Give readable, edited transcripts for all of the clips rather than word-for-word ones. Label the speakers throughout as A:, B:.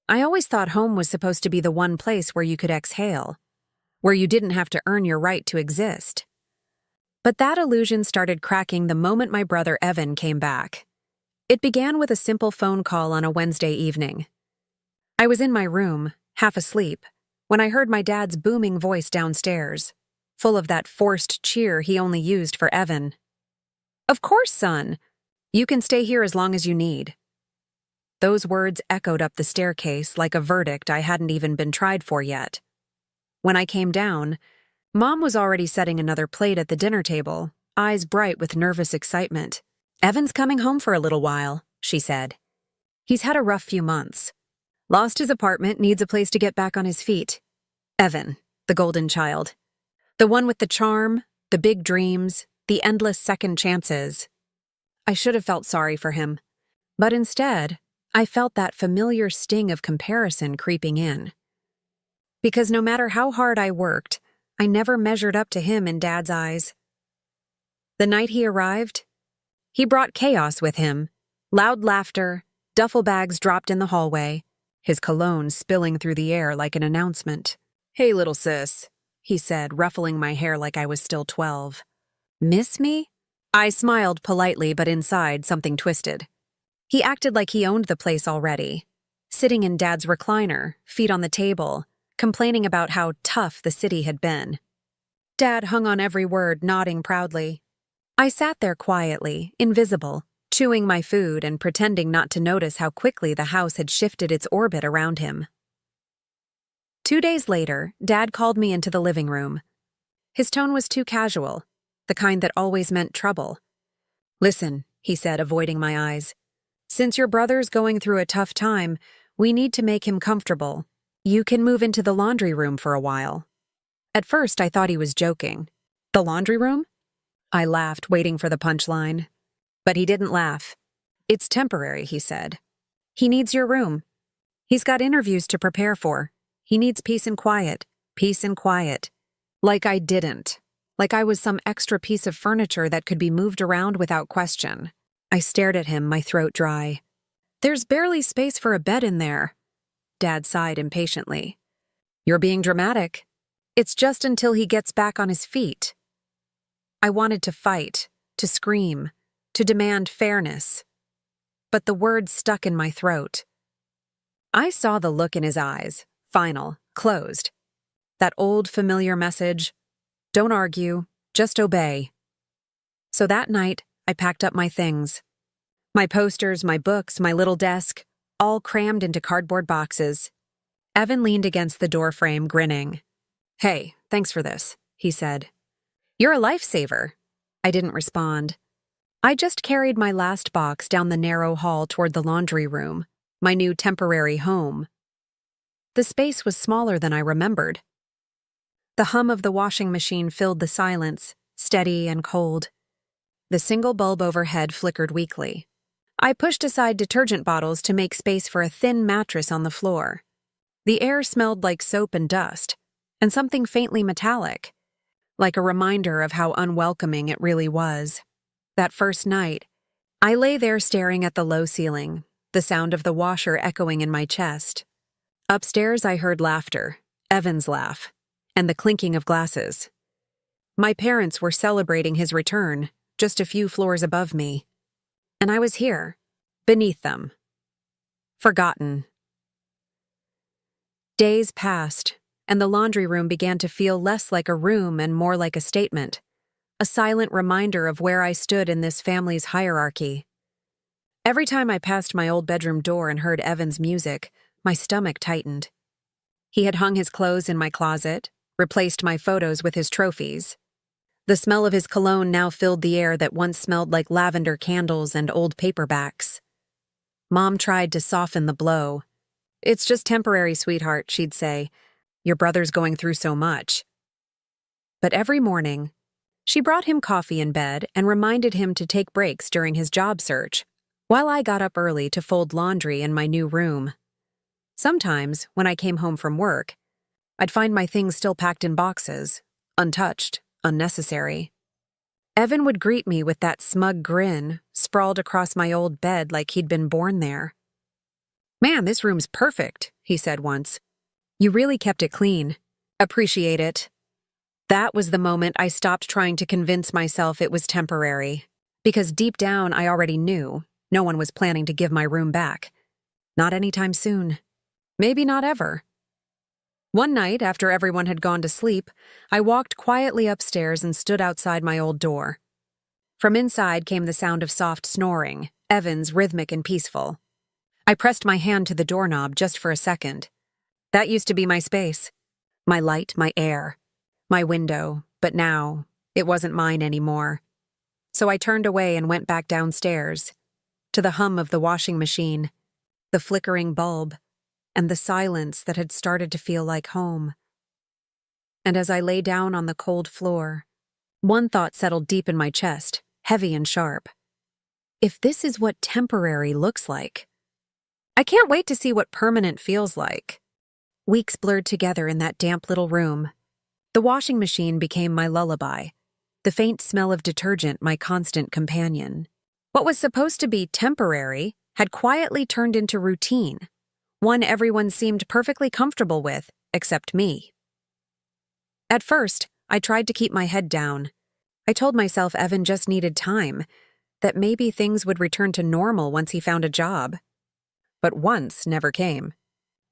A: I always thought home was supposed to be the one place where you could exhale, where you didn't have to earn your right to exist. But that illusion started cracking the moment my brother Evan came back. It began with a simple phone call on a Wednesday evening. I was in my room, half asleep, when I heard my dad's booming voice downstairs, full of that forced cheer he only used for Evan. "Of course, son. You can stay here as long as you need." Those words echoed up the staircase like a verdict I hadn't even been tried for yet. When I came down, Mom was already setting another plate at the dinner table, eyes bright with nervous excitement. "Evan's coming home for a little while," she said. "He's had a rough few months. Lost his apartment, needs a place to get back on his feet. Evan, the golden child. The one with the charm, the big dreams, the endless second chances." I should have felt sorry for him, but instead, I felt that familiar sting of comparison creeping in. Because no matter how hard I worked, I never measured up to him in Dad's eyes. The night he arrived, he brought chaos with him. Loud laughter, duffel bags dropped in the hallway, his cologne spilling through the air like an announcement. "Hey, little sis," he said, ruffling my hair like I was still 12. "Miss me?" I smiled politely, but inside something twisted. He acted like he owned the place already, sitting in Dad's recliner, feet on the table, complaining about how tough the city had been. Dad hung on every word, nodding proudly. I sat there quietly, invisible, chewing my food and pretending not to notice how quickly the house had shifted its orbit around him. 2 days later, Dad called me into the living room. His tone was too casual, the kind that always meant trouble. "Listen," he said, avoiding my eyes. "Since your brother's going through a tough time, we need to make him comfortable. You can move into the laundry room for a while." At first, I thought he was joking. "The laundry room?" I laughed, waiting for the punchline. But he didn't laugh. "It's temporary," he said. "He needs your room. He's got interviews to prepare for. He needs peace and quiet. Peace and quiet." Like I didn't. Like I was some extra piece of furniture that could be moved around without question. I stared at him, my throat dry. "There's barely space for a bed in there." Dad sighed impatiently. "You're being dramatic. It's just until he gets back on his feet." I wanted to fight, to scream, to demand fairness. But the words stuck in my throat. I saw the look in his eyes, final, closed. That old familiar message, "Don't argue, just obey." So that night, I packed up my things. My posters, my books, my little desk, all crammed into cardboard boxes. Evan leaned against the doorframe, grinning. "Hey, thanks for this," he said. "You're a lifesaver." I didn't respond. I just carried my last box down the narrow hall toward the laundry room, my new temporary home. The space was smaller than I remembered. The hum of the washing machine filled the silence, steady and cold. The single bulb overhead flickered weakly. I pushed aside detergent bottles to make space for a thin mattress on the floor. The air smelled like soap and dust, and something faintly metallic, like a reminder of how unwelcoming it really was. That first night, I lay there staring at the low ceiling, the sound of the washer echoing in my chest. Upstairs, I heard laughter, Evan's laugh, and the clinking of glasses. My parents were celebrating his return, just a few floors above me. And I was here, beneath them. Forgotten. Days passed, and the laundry room began to feel less like a room and more like a statement, a silent reminder of where I stood in this family's hierarchy. Every time I passed my old bedroom door and heard Evan's music, my stomach tightened. He had hung his clothes in my closet, replaced my photos with his trophies. The smell of his cologne now filled the air that once smelled like lavender candles and old paperbacks. Mom tried to soften the blow. "It's just temporary, sweetheart," she'd say. "Your brother's going through so much." But every morning, she brought him coffee in bed and reminded him to take breaks during his job search, while I got up early to fold laundry in my new room. Sometimes, when I came home from work, I'd find my things still packed in boxes, untouched, unnecessary. Evan would greet me with that smug grin, sprawled across my old bed like he'd been born there. "Man, this room's perfect," he said once. "You really kept it clean. Appreciate it." That was the moment I stopped trying to convince myself it was temporary. Because deep down, I already knew no one was planning to give my room back. Not anytime soon. Maybe not ever. One night, after everyone had gone to sleep, I walked quietly upstairs and stood outside my old door. From inside came the sound of soft snoring, Evan's rhythmic and peaceful. I pressed my hand to the doorknob just for a second. That used to be my space. My light, my air, my window, but now it wasn't mine anymore. So I turned away and went back downstairs, to the hum of the washing machine, the flickering bulb, and the silence that had started to feel like home. And as I lay down on the cold floor, one thought settled deep in my chest, heavy and sharp. If this is what temporary looks like, I can't wait to see what permanent feels like. Weeks blurred together in that damp little room. The washing machine became my lullaby, the faint smell of detergent my constant companion. What was supposed to be temporary had quietly turned into routine, one everyone seemed perfectly comfortable with, except me. At first, I tried to keep my head down. I told myself Evan just needed time, that maybe things would return to normal once he found a job. But once never came.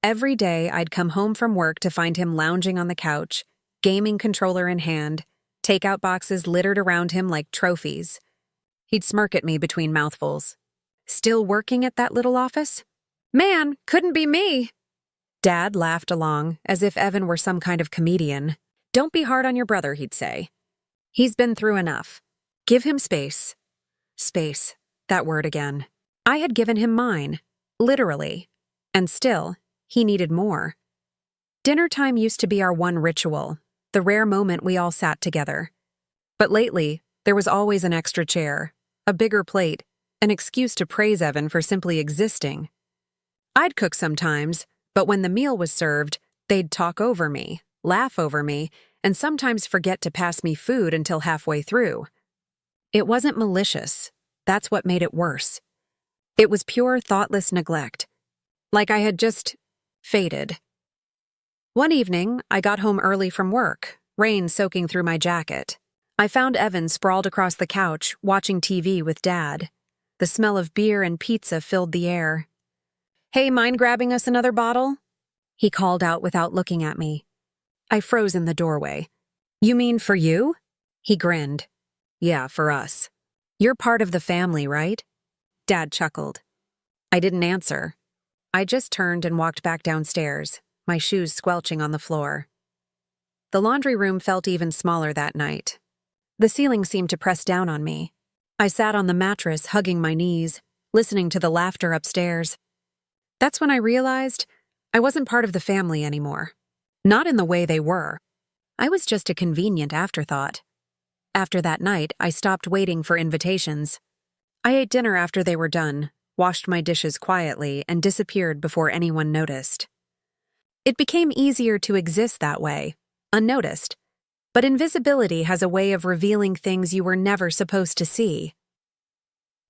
A: Every day, I'd come home from work to find him lounging on the couch, gaming controller in hand, takeout boxes littered around him like trophies. He'd smirk at me between mouthfuls. "Still working at that little office? Man, couldn't be me." Dad laughed along, as if Evan were some kind of comedian. "Don't be hard on your brother," he'd say. "He's been through enough. Give him space." Space, that word again. I had given him mine, literally. And still, he needed more. Dinner time used to be our one ritual, the rare moment we all sat together. But lately, there was always an extra chair, a bigger plate, an excuse to praise Evan for simply existing. I'd cook sometimes, but when the meal was served, they'd talk over me, laugh over me, and sometimes forget to pass me food until halfway through. It wasn't malicious. That's what made it worse. It was pure, thoughtless neglect. Like I had just faded. One evening, I got home early from work, rain soaking through my jacket. I found Evan sprawled across the couch, watching TV with Dad. The smell of beer and pizza filled the air. "Hey, mind grabbing us another bottle?" he called out without looking at me. I froze in the doorway. "You mean for you?" He grinned. "Yeah, for us. You're part of the family, right?" Dad chuckled. I didn't answer. I just turned and walked back downstairs, my shoes squelching on the floor. The laundry room felt even smaller that night. The ceiling seemed to press down on me. I sat on the mattress, hugging my knees, listening to the laughter upstairs. That's when I realized I wasn't part of the family anymore. Not in the way they were. I was just a convenient afterthought. After that night, I stopped waiting for invitations. I ate dinner after they were done, washed my dishes quietly, and disappeared before anyone noticed. It became easier to exist that way, unnoticed. But invisibility has a way of revealing things you were never supposed to see.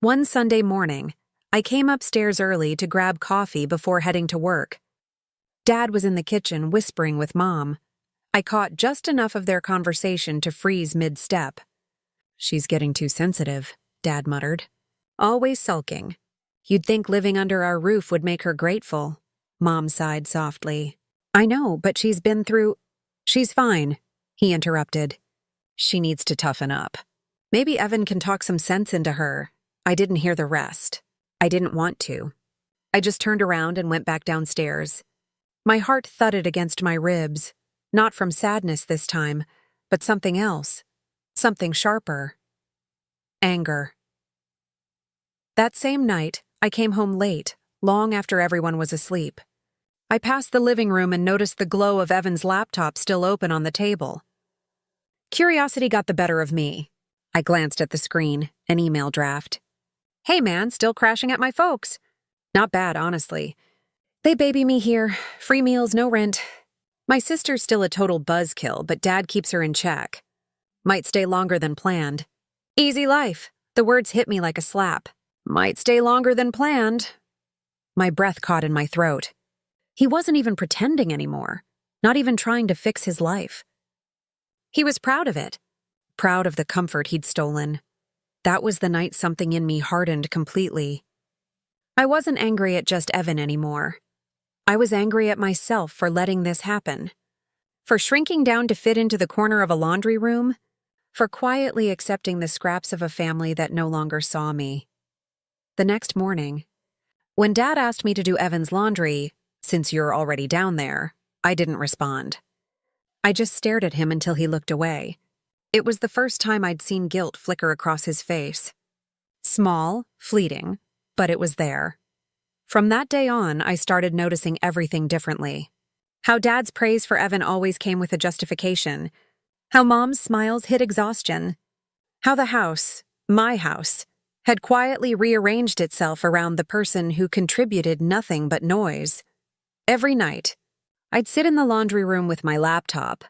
A: One Sunday morning, I came upstairs early to grab coffee before heading to work. Dad was in the kitchen whispering with Mom. I caught just enough of their conversation to freeze mid-step. "She's getting too sensitive," Dad muttered. "Always sulking. You'd think living under our roof would make her grateful." Mom sighed softly. "I know, but she's been through—" "She's fine," he interrupted. "She needs to toughen up. Maybe Evan can talk some sense into her." I didn't hear the rest. I didn't want to. I just turned around and went back downstairs. My heart thudded against my ribs, not from sadness this time, but something else. Something sharper. Anger. That same night, I came home late, long after everyone was asleep. I passed the living room and noticed the glow of Evan's laptop still open on the table. Curiosity got the better of me. I glanced at the screen, an email draft. "Hey man, still crashing at my folks." Not bad, honestly. They baby me here, free meals, no rent. My sister's still a total buzzkill, but Dad keeps her in check. Might stay longer than planned. Easy life. The words hit me like a slap. Might stay longer than planned. My breath caught in my throat. He wasn't even pretending anymore, not even trying to fix his life. He was proud of it, proud of the comfort he'd stolen. That was the night something in me hardened completely. I wasn't angry at just Evan anymore. I was angry at myself for letting this happen, for shrinking down to fit into the corner of a laundry room, for quietly accepting the scraps of a family that no longer saw me. The next morning, when Dad asked me to do Evan's laundry, since you're already down there, I didn't respond. I just stared at him until he looked away. It was the first time I'd seen guilt flicker across his face. Small, fleeting, but it was there. From that day on, I started noticing everything differently. How Dad's praise for Evan always came with a justification. How Mom's smiles hid exhaustion. How the house, my house, had quietly rearranged itself around the person who contributed nothing but noise. Every night, I'd sit in the laundry room with my laptop,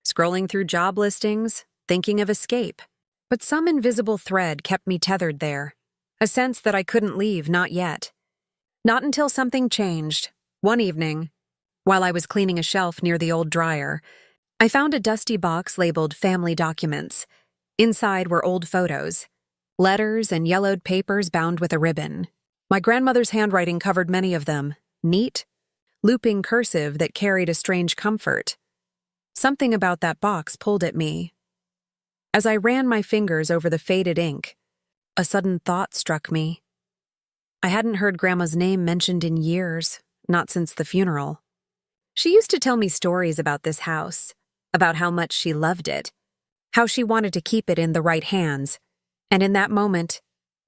A: scrolling through job listings, thinking of escape. But some invisible thread kept me tethered there, a sense that I couldn't leave, not yet. Not until something changed. One evening, while I was cleaning a shelf near the old dryer, I found a dusty box labeled Family Documents. Inside were old photos, letters and yellowed papers bound with a ribbon. My grandmother's handwriting covered many of them, neat, looping cursive that carried a strange comfort. Something about that box pulled at me. As I ran my fingers over the faded ink, a sudden thought struck me. I hadn't heard Grandma's name mentioned in years, not since the funeral. She used to tell me stories about this house, about how much she loved it, how she wanted to keep it in the right hands, and in that moment,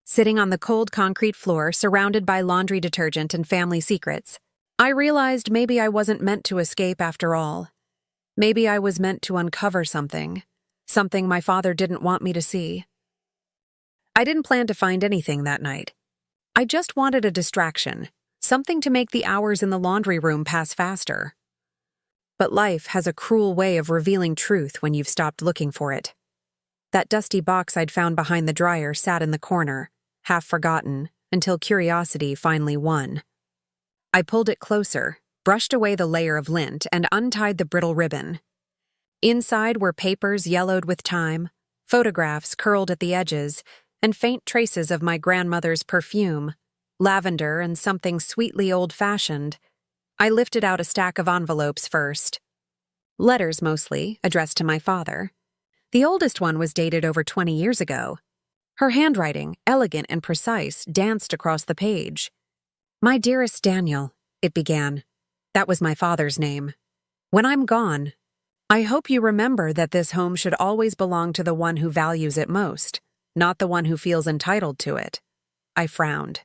A: sitting on the cold concrete floor surrounded by laundry detergent and family secrets, I realized maybe I wasn't meant to escape after all. Maybe I was meant to uncover something my father didn't want me to see. I didn't plan to find anything that night. I just wanted a distraction, something to make the hours in the laundry room pass faster. But life has a cruel way of revealing truth when you've stopped looking for it. That dusty box I'd found behind the dryer sat in the corner, half forgotten, until curiosity finally won. I pulled it closer, brushed away the layer of lint, and untied the brittle ribbon. Inside were papers yellowed with time, photographs curled at the edges, and faint traces of my grandmother's perfume, lavender and something sweetly old-fashioned. I lifted out a stack of envelopes first. Letters mostly, addressed to my father. The oldest one was dated over 20 years ago. Her handwriting, elegant and precise, danced across the page. "My dearest Daniel," it began. That was my father's name. "When I'm gone, I hope you remember that this home should always belong to the one who values it most, not the one who feels entitled to it." I frowned.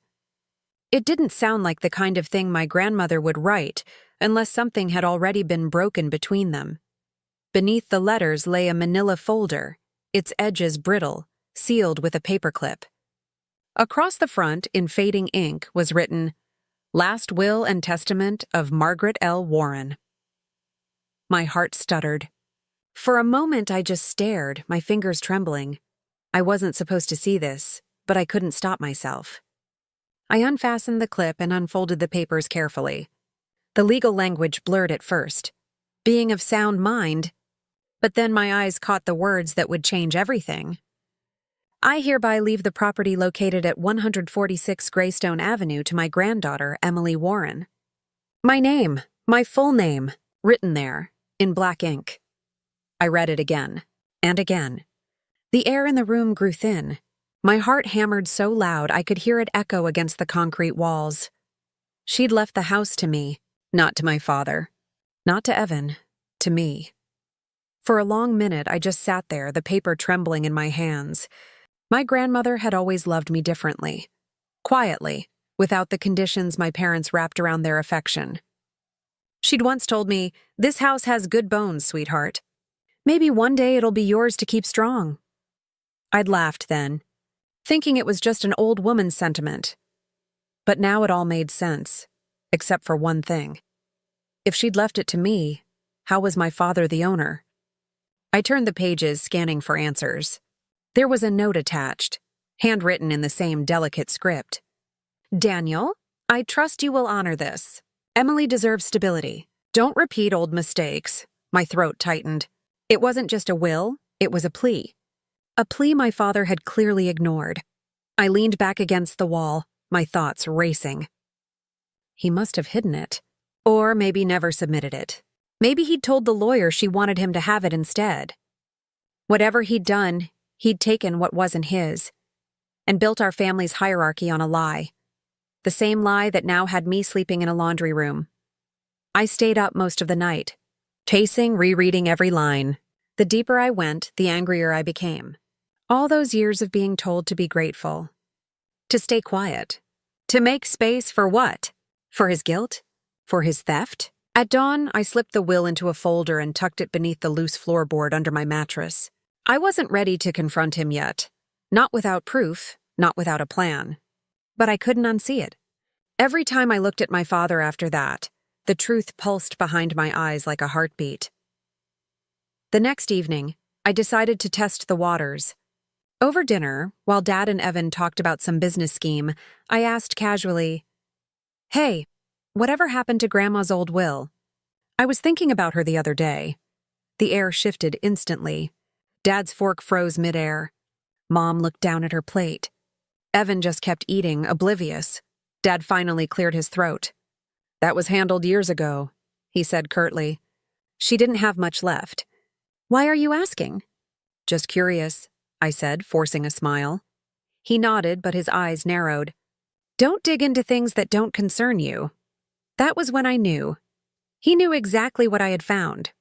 A: It didn't sound like the kind of thing my grandmother would write unless something had already been broken between them. Beneath the letters lay a manila folder, its edges brittle, sealed with a paperclip. Across the front, in fading ink, was written, "Last Will and Testament of Margaret L. Warren." My heart stuttered. For a moment I just stared, my fingers trembling. I wasn't supposed to see this, but I couldn't stop myself. I unfastened the clip and unfolded the papers carefully. The legal language blurred at first. Being of sound mind, but then my eyes caught the words that would change everything. "I hereby leave the property located at 146 Greystone Avenue to my granddaughter, Emily Warren." My name, my full name, written there, in black ink. I read it again, and again. The air in the room grew thin. My heart hammered so loud I could hear it echo against the concrete walls. She'd left the house to me, not to my father. Not to Evan, to me. For a long minute I just sat there, the paper trembling in my hands. My grandmother had always loved me differently. Quietly, without the conditions my parents wrapped around their affection. She'd once told me, "This house has good bones, sweetheart. Maybe one day it'll be yours to keep strong." I'd laughed then, thinking it was just an old woman's sentiment. But now it all made sense, except for one thing. If she'd left it to me, how was my father the owner? I turned the pages, scanning for answers. There was a note attached, handwritten in the same delicate script. "Daniel, I trust you will honor this. Emily deserves stability. Don't repeat old mistakes. My throat tightened. It wasn't just a will, it was a plea. A plea my father had clearly ignored. I leaned back against the wall, my thoughts racing. He must have hidden it. Or maybe never submitted it. Maybe he'd told the lawyer she wanted him to have it instead. Whatever he'd done, he'd taken what wasn't his, and built our family's hierarchy on a lie. The same lie that now had me sleeping in a laundry room. I stayed up most of the night, pacing, rereading every line. The deeper I went, the angrier I became. All those years of being told to be grateful. To stay quiet. To make space for what? For his guilt? For his theft? At dawn, I slipped the will into a folder and tucked it beneath the loose floorboard under my mattress. I wasn't ready to confront him yet. Not without proof, not without a plan. But I couldn't unsee it. Every time I looked at my father after that, the truth pulsed behind my eyes like a heartbeat. The next evening, I decided to test the waters. Over dinner, while Dad and Evan talked about some business scheme, I asked casually, "Hey, whatever happened to Grandma's old will? I was thinking about her the other day." The air shifted instantly. Dad's fork froze midair. Mom looked down at her plate. Evan just kept eating, oblivious. Dad finally cleared his throat. "That was handled years ago," he said curtly. "She didn't have much left." "Why are you asking?" "Just curious," I said, forcing a smile. He nodded, but his eyes narrowed. "Don't dig into things that don't concern you." That was when I knew. He knew exactly what I had found.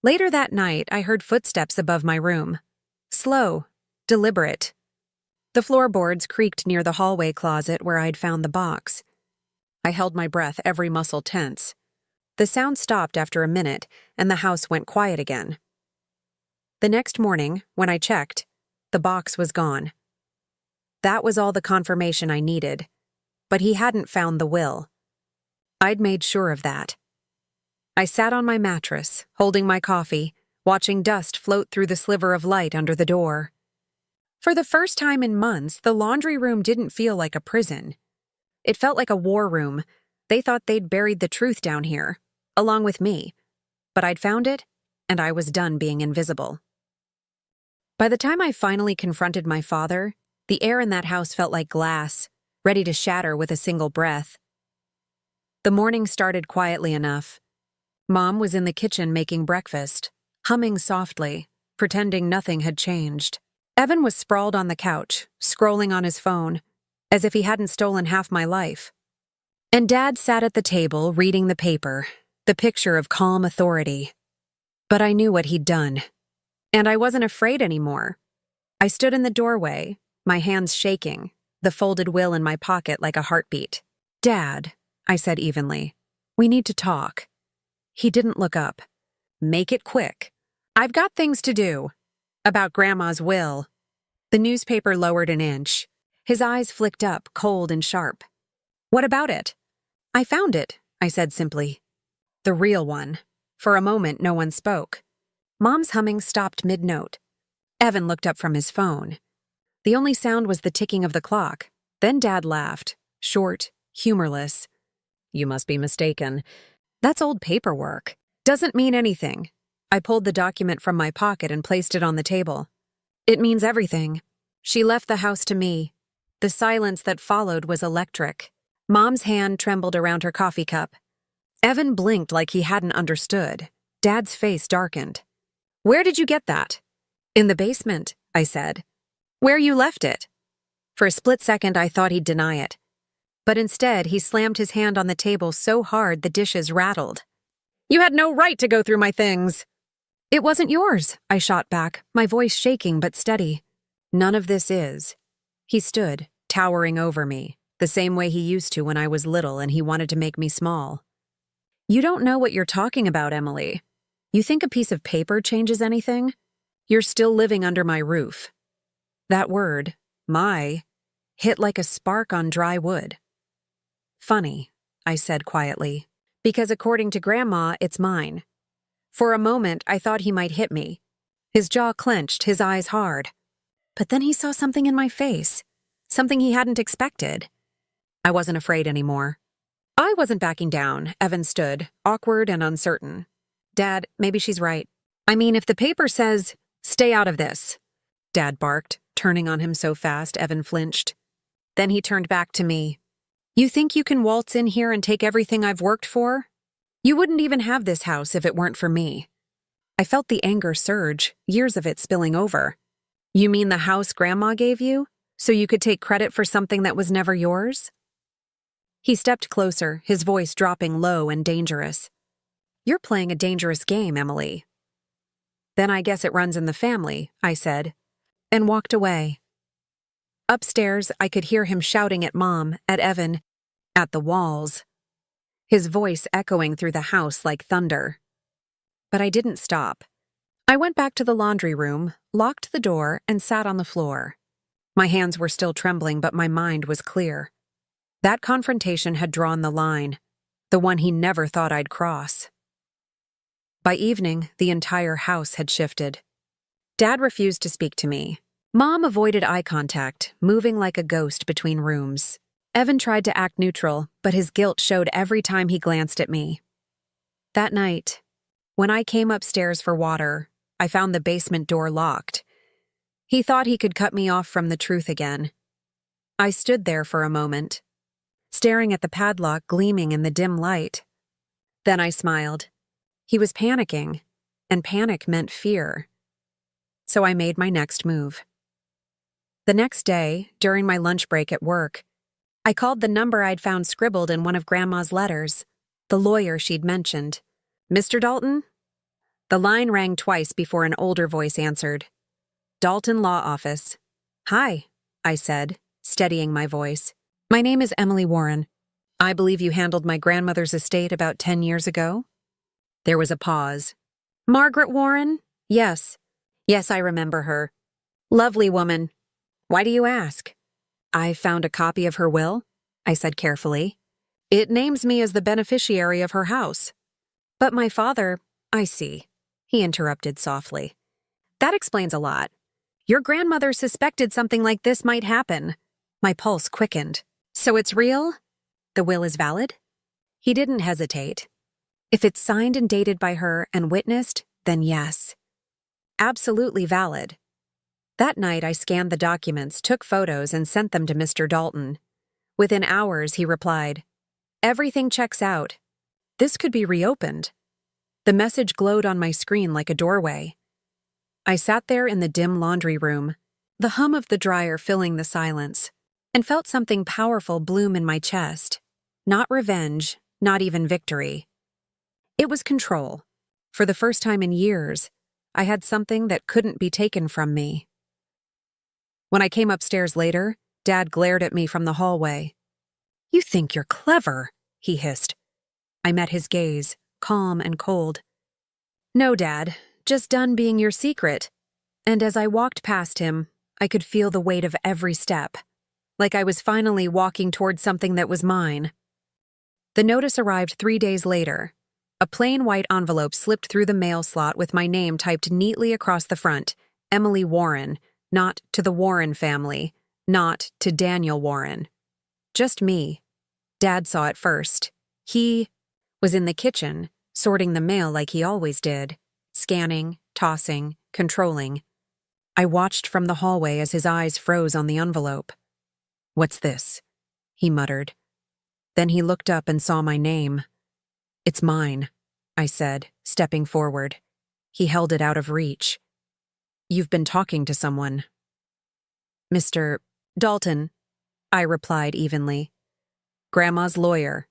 A: Later that night, I heard footsteps above my room. Slow, deliberate. The floorboards creaked near the hallway closet where I'd found the box. I held my breath, every muscle tense. The sound stopped after a minute, and the house went quiet again. The next morning, when I checked, the box was gone. That was all the confirmation I needed. But he hadn't found the will. I'd made sure of that. I sat on my mattress, holding my coffee, watching dust float through the sliver of light under the door. For the first time in months, the laundry room didn't feel like a prison. It felt like a war room. They thought they'd buried the truth down here, along with me. But I'd found it, and I was done being invisible. By the time I finally confronted my father, the air in that house felt like glass, ready to shatter with a single breath. The morning started quietly enough. Mom was in the kitchen making breakfast, humming softly, pretending nothing had changed. Evan was sprawled on the couch, scrolling on his phone, as if he hadn't stolen half my life. And Dad sat at the table reading the paper, the picture of calm authority. But I knew what he'd done. And I wasn't afraid anymore. I stood in the doorway, my hands shaking, the folded will in my pocket like a heartbeat. "Dad," I said evenly, "we need to talk." He didn't look up. "Make it quick. I've got things to do." "About Grandma's will." The newspaper lowered an inch. His eyes flicked up, cold and sharp. "What about it?" "I found it," I said simply. "The real one." For a moment, no one spoke. Mom's humming stopped mid-note. Evan looked up from his phone. The only sound was the ticking of the clock. Then Dad laughed, short, humorless. "You must be mistaken. That's old paperwork. Doesn't mean anything." I pulled the document from my pocket and placed it on the table. "It means everything. She left the house to me." The silence that followed was electric. Mom's hand trembled around her coffee cup. Evan blinked like he hadn't understood. Dad's face darkened. "Where did you get that?" "In the basement," I said. "Where you left it?" For a split second, I thought he'd deny it. But instead, he slammed his hand on the table so hard the dishes rattled. "You had no right to go through my things." "It wasn't yours," I shot back, my voice shaking but steady. "None of this is." He stood, towering over me, the same way he used to when I was little and he wanted to make me small. "You don't know what you're talking about, Emily. You think a piece of paper changes anything? You're still living under my roof." That word, my, hit like a spark on dry wood. "Funny," I said quietly, "because according to Grandma, it's mine." For a moment, I thought he might hit me. His jaw clenched, his eyes hard. But then he saw something in my face, something he hadn't expected. I wasn't afraid anymore. I wasn't backing down. Evan stood, awkward and uncertain. Dad, maybe she's right. I mean, if the paper says, stay out of this, Dad barked, turning on him so fast Evan flinched. Then he turned back to me. You think you can waltz in here and take everything I've worked for? You wouldn't even have this house if it weren't for me. I felt the anger surge, years of it spilling over. You mean the house Grandma gave you, so you could take credit for something that was never yours? He stepped closer, his voice dropping low and dangerous. You're playing a dangerous game, Emily. Then I guess it runs in the family, I said, and walked away. Upstairs, I could hear him shouting at Mom, at Evan, at the walls, his voice echoing through the house like thunder. But I didn't stop. I went back to the laundry room, locked the door, and sat on the floor. My hands were still trembling, but my mind was clear. That confrontation had drawn the line, the one he never thought I'd cross. By evening, the entire house had shifted. Dad refused to speak to me. Mom avoided eye contact, moving like a ghost between rooms. Evan tried to act neutral, but his guilt showed every time he glanced at me. That night, when I came upstairs for water, I found the basement door locked. He thought he could cut me off from the truth again. I stood there for a moment, staring at the padlock gleaming in the dim light. Then I smiled. He was panicking, and panic meant fear. So I made my next move. The next day, during my lunch break at work, I called the number I'd found scribbled in one of Grandma's letters, the lawyer she'd mentioned. Mr. Dalton? The line rang twice before an older voice answered. Dalton Law Office. Hi, I said, steadying my voice. My name is Emily Warren. I believe you handled my grandmother's estate about 10 years ago? There was a pause. Margaret Warren? Yes. Yes, I remember her. Lovely woman. Why do you ask? I found a copy of her will, I said carefully. It names me as the beneficiary of her house. But my father, I see, he interrupted softly. That explains a lot. Your grandmother suspected something like this might happen. My pulse quickened. So it's real? The will is valid? He didn't hesitate. If it's signed and dated by her and witnessed, then yes. Absolutely valid. That night I scanned the documents, took photos, and sent them to Mr. Dalton. Within hours, he replied, Everything checks out. This could be reopened. The message glowed on my screen like a doorway. I sat there in the dim laundry room, the hum of the dryer filling the silence, and felt something powerful bloom in my chest. Not revenge, not even victory. It was control. For the first time in years, I had something that couldn't be taken from me. When I came upstairs later, Dad glared at me from the hallway. You think you're clever, he hissed. I met his gaze, calm and cold. No, Dad, just done being your secret. And as I walked past him, I could feel the weight of every step, like I was finally walking toward something that was mine. The notice arrived 3 days later. A plain white envelope slipped through the mail slot with my name typed neatly across the front, Emily Warren, not to the Warren family, not to Daniel Warren. Just me. Dad saw it first. He was in the kitchen, sorting the mail like he always did, scanning, tossing, controlling. I watched from the hallway as his eyes froze on the envelope. What's this? He muttered. Then he looked up and saw my name. It's mine, I said, stepping forward. He held it out of reach. You've been talking to someone. Mr. Dalton, I replied evenly. Grandma's lawyer.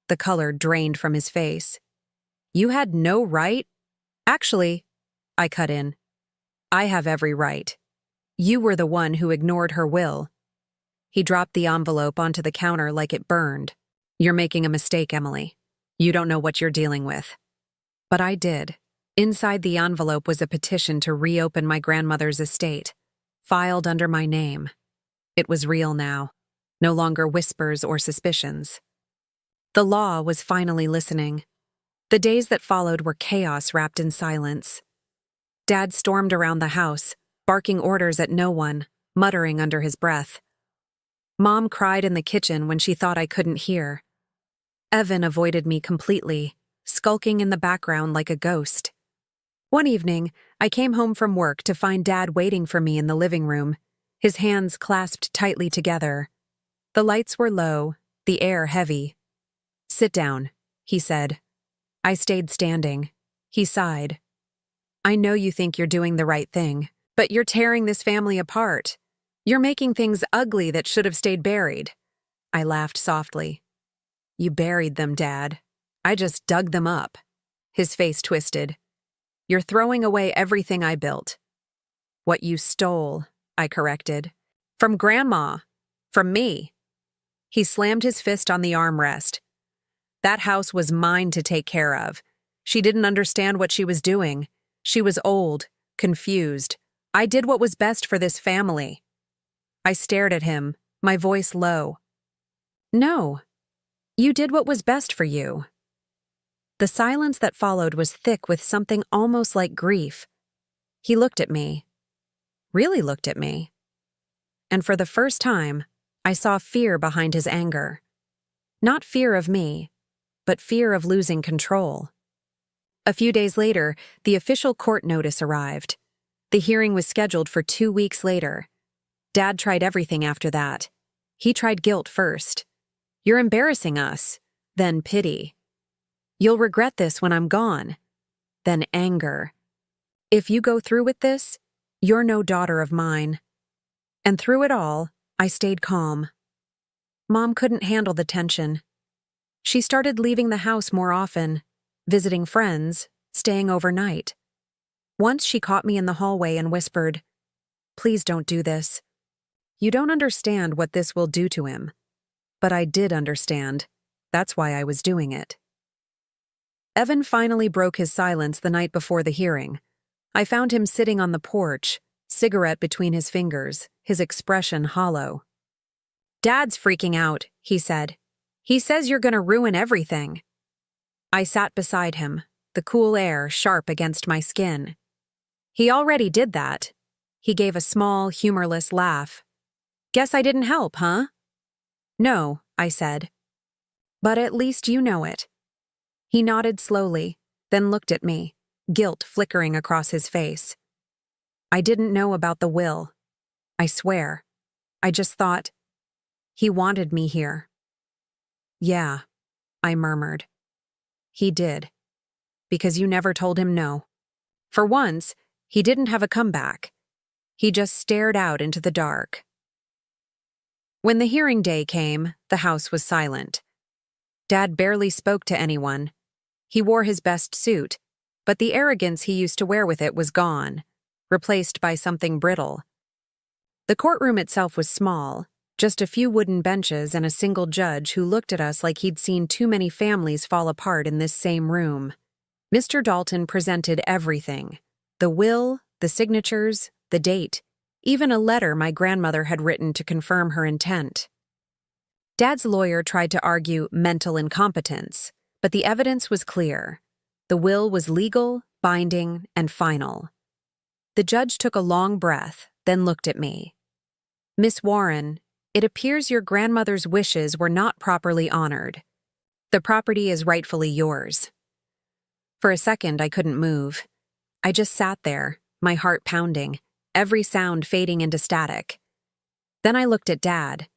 A: The color drained from his face. You had no right? Actually, I cut in. I have every right. You were the one who ignored her will. He dropped the envelope onto the counter like it burned. You're making a mistake, Emily. You don't know what you're dealing with. But I did. Inside the envelope was a petition to reopen my grandmother's estate, filed under my name. It was real now, no longer whispers or suspicions. The law was finally listening. The days that followed were chaos wrapped in silence. Dad stormed around the house, barking orders at no one, muttering under his breath. Mom cried in the kitchen when she thought I couldn't hear. Evan avoided me completely, skulking in the background like a ghost. One evening, I came home from work to find Dad waiting for me in the living room, his hands clasped tightly together. The lights were low, the air heavy. "Sit down," he said. I stayed standing. He sighed. "I know you think you're doing the right thing, but you're tearing this family apart. You're making things ugly that should have stayed buried." I laughed softly. "You buried them, Dad. I just dug them up." His face twisted. "You're throwing away everything I built." "What you stole," I corrected. "From Grandma. From me." He slammed his fist on the armrest. "That house was mine to take care of. She didn't understand what she was doing. She was old, confused. I did what was best for this family." I stared at him, my voice low. "No, you did what was best for you." The silence that followed was thick with something almost like grief. He looked at me. Really looked at me. And for the first time, I saw fear behind his anger. Not fear of me, but fear of losing control. A few days later, the official court notice arrived. The hearing was scheduled for 2 weeks later. Dad tried everything after that. He tried guilt first. "You're embarrassing us." Then pity. "You'll regret this when I'm gone." Then anger. "If you go through with this, you're no daughter of mine." And through it all, I stayed calm. Mom couldn't handle the tension. She started leaving the house more often, visiting friends, staying overnight. Once she caught me in the hallway and whispered, "Please don't do this. You don't understand what this will do to him." But I did understand. That's why I was doing it. Evan finally broke his silence the night before the hearing. I found him sitting on the porch, cigarette between his fingers, his expression hollow. "Dad's freaking out," he said. "He says you're gonna ruin everything." I sat beside him, the cool air sharp against my skin. "He already did that." He gave a small, humorless laugh. "Guess I didn't help, huh?" "No," I said. "But at least you know it." He nodded slowly, then looked at me, guilt flickering across his face. "I didn't know about the will. I swear. I just thought he wanted me here." "Yeah," I murmured. "He did. Because you never told him no." For once, he didn't have a comeback. He just stared out into the dark. When the hearing day came, the house was silent. Dad barely spoke to anyone. He wore his best suit, but the arrogance he used to wear with it was gone, replaced by something brittle. The courtroom itself was small, just a few wooden benches and a single judge who looked at us like he'd seen too many families fall apart in this same room. Mr. Dalton presented everything: the will, the signatures, the date, even a letter my grandmother had written to confirm her intent. Dad's lawyer tried to argue mental incompetence, but the evidence was clear. The will was legal, binding, and final. The judge took a long breath, then looked at me. "Miss Warren, it appears your grandmother's wishes were not properly honored. The property is rightfully yours." For a second, I couldn't move. I just sat there, my heart pounding, every sound fading into static. Then I looked at Dad.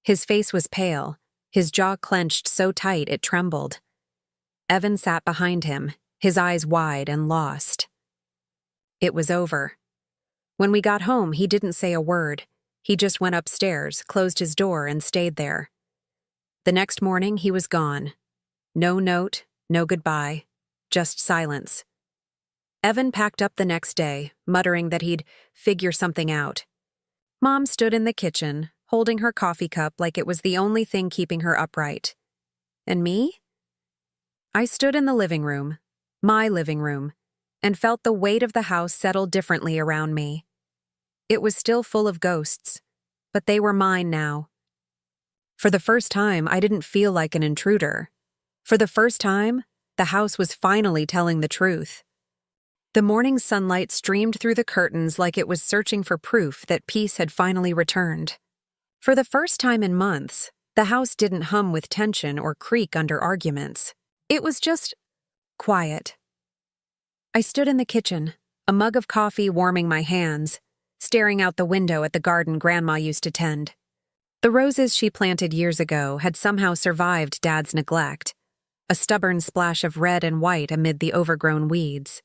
A: His face was pale, his jaw clenched so tight it trembled. Evan sat behind him, his eyes wide and lost. It was over. When we got home, he didn't say a word. He just went upstairs, closed his door, and stayed there. The next morning, he was gone. No note, no goodbye, just silence. Evan packed up the next day, muttering that he'd figure something out. Mom stood in the kitchen, holding her coffee cup like it was the only thing keeping her upright. And me? I stood in the living room, my living room, and felt the weight of the house settle differently around me. It was still full of ghosts, but they were mine now. For the first time, I didn't feel like an intruder. For the first time, the house was finally telling the truth. The morning sunlight streamed through the curtains like it was searching for proof that peace had finally returned. For the first time in months, the house didn't hum with tension or creak under arguments. It was just quiet. I stood in the kitchen, a mug of coffee warming my hands, staring out the window at the garden Grandma used to tend. The roses she planted years ago had somehow survived Dad's neglect, a stubborn splash of red and white amid the overgrown weeds.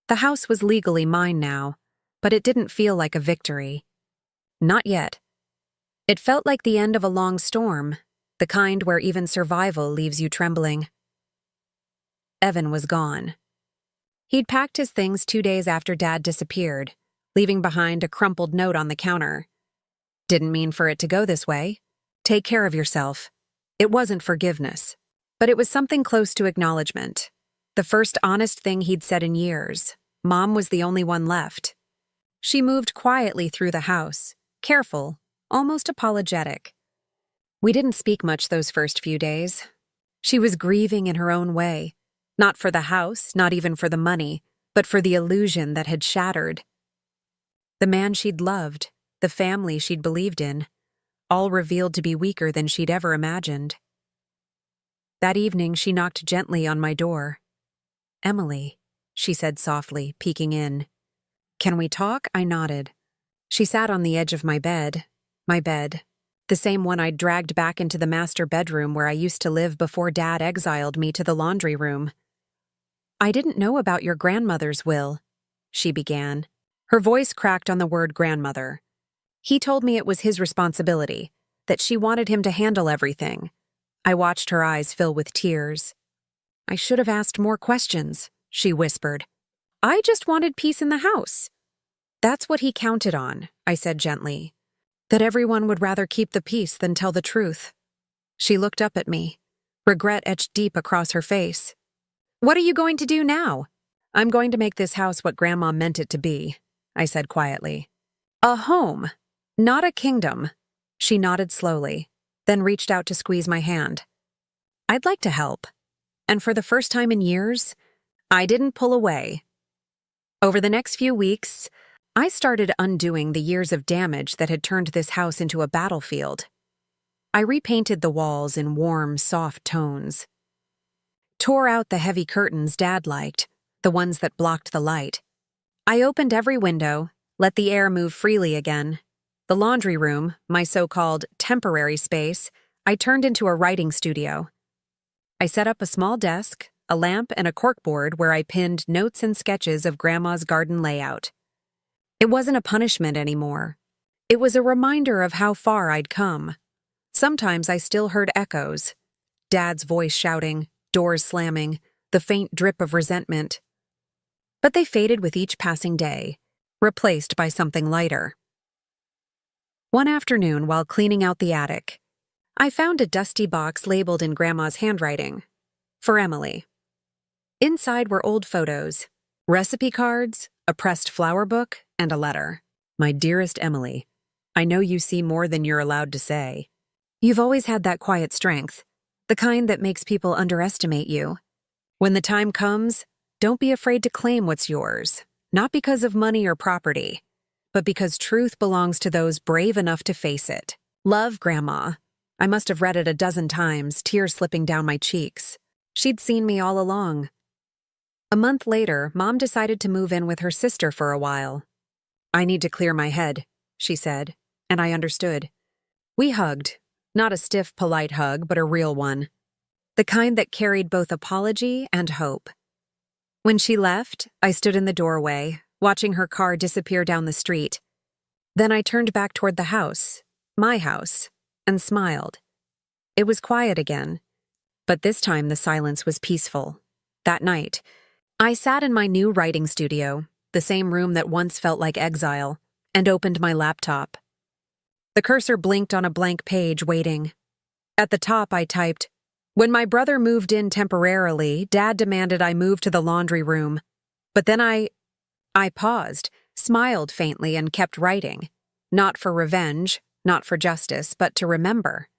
A: The house was legally mine now, but it didn't feel like a victory. Not yet. It felt like the end of a long storm, the kind where even survival leaves you trembling. Evan was gone. He'd packed his things 2 days after Dad disappeared, leaving behind a crumpled note on the counter. Didn't mean for it to go this way. Take care of yourself. It wasn't forgiveness, but it was something close to acknowledgement. The first honest thing he'd said in years. Mom was the only one left. She moved quietly through the house, careful, almost apologetic. We didn't speak much those first few days. She was grieving in her own way, not for the house, not even for the money, but for the illusion that had shattered. The man she'd loved, the family she'd believed in, all revealed to be weaker than she'd ever imagined. That evening, she knocked gently on my door. "Emily," she said softly, peeking in. "Can we talk?" I nodded. She sat on the edge of my bed, the same one I'd dragged back into the master bedroom where I used to live before Dad exiled me to the laundry room. "I didn't know about your grandmother's will," she began. Her voice cracked on the word grandmother. "He told me it was his responsibility, that she wanted him to handle everything." I watched her eyes fill with tears. "I should have asked more questions," she whispered. "I just wanted peace in the house." "That's what he counted on," I said gently. "That everyone would rather keep the peace than tell the truth." She looked up at me, regret etched deep across her face. "What are you going to do now?" "I'm going to make this house what Grandma meant it to be," I said quietly. "A home, not a kingdom." She nodded slowly, then reached out to squeeze my hand. I'd like to help. And for the first time in years, I didn't pull away. Over the next few weeks, I started undoing the years of damage that had turned this house into a battlefield. I repainted the walls in warm, soft tones. Tore out the heavy curtains Dad liked, the ones that blocked the light. I opened every window, let the air move freely again. The laundry room, my so-called temporary space, I turned into a writing studio. I set up a small desk, a lamp, and a corkboard where I pinned notes and sketches of Grandma's garden layout. It wasn't a punishment anymore. It was a reminder of how far I'd come. Sometimes I still heard echoes. Dad's voice shouting, doors slamming, the faint drip of resentment. But they faded with each passing day, replaced by something lighter. One afternoon, while cleaning out the attic, I found a dusty box labeled in Grandma's handwriting. For Emily. Inside were old photos, recipe cards, a pressed flower book, and a letter. "My dearest Emily, I know you see more than you're allowed to say. You've always had that quiet strength, the kind that makes people underestimate you. When the time comes, don't be afraid to claim what's yours, not because of money or property, but because truth belongs to those brave enough to face it. Love, Grandma." I must have read it a dozen times, tears slipping down my cheeks. She'd seen me all along. A month later, Mom decided to move in with her sister for a while. "I need to clear my head," she said, and I understood. We hugged, not a stiff, polite hug, but a real one. The kind that carried both apology and hope. When she left, I stood in the doorway, watching her car disappear down the street. Then I turned back toward the house, my house, and smiled. It was quiet again, but this time the silence was peaceful. That night, I sat in my new writing studio, the same room that once felt like exile, and opened my laptop. The cursor blinked on a blank page, waiting. At the top, I typed, "When my brother moved in temporarily, Dad demanded I move to the laundry room. But then I paused, smiled faintly, and kept writing. Not for revenge, not for justice, but to remember.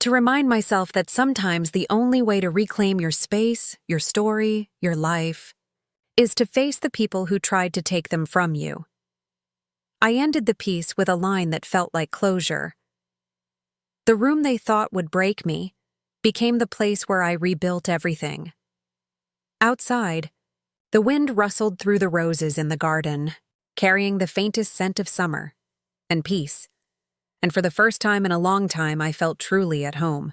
A: To remind myself that sometimes the only way to reclaim your space, your story, your life, is to face the people who tried to take them from you. I ended the piece with a line that felt like closure. The room they thought would break me became the place where I rebuilt everything. Outside, the wind rustled through the roses in the garden, carrying the faintest scent of summer and peace. And for the first time in a long time, I felt truly at home.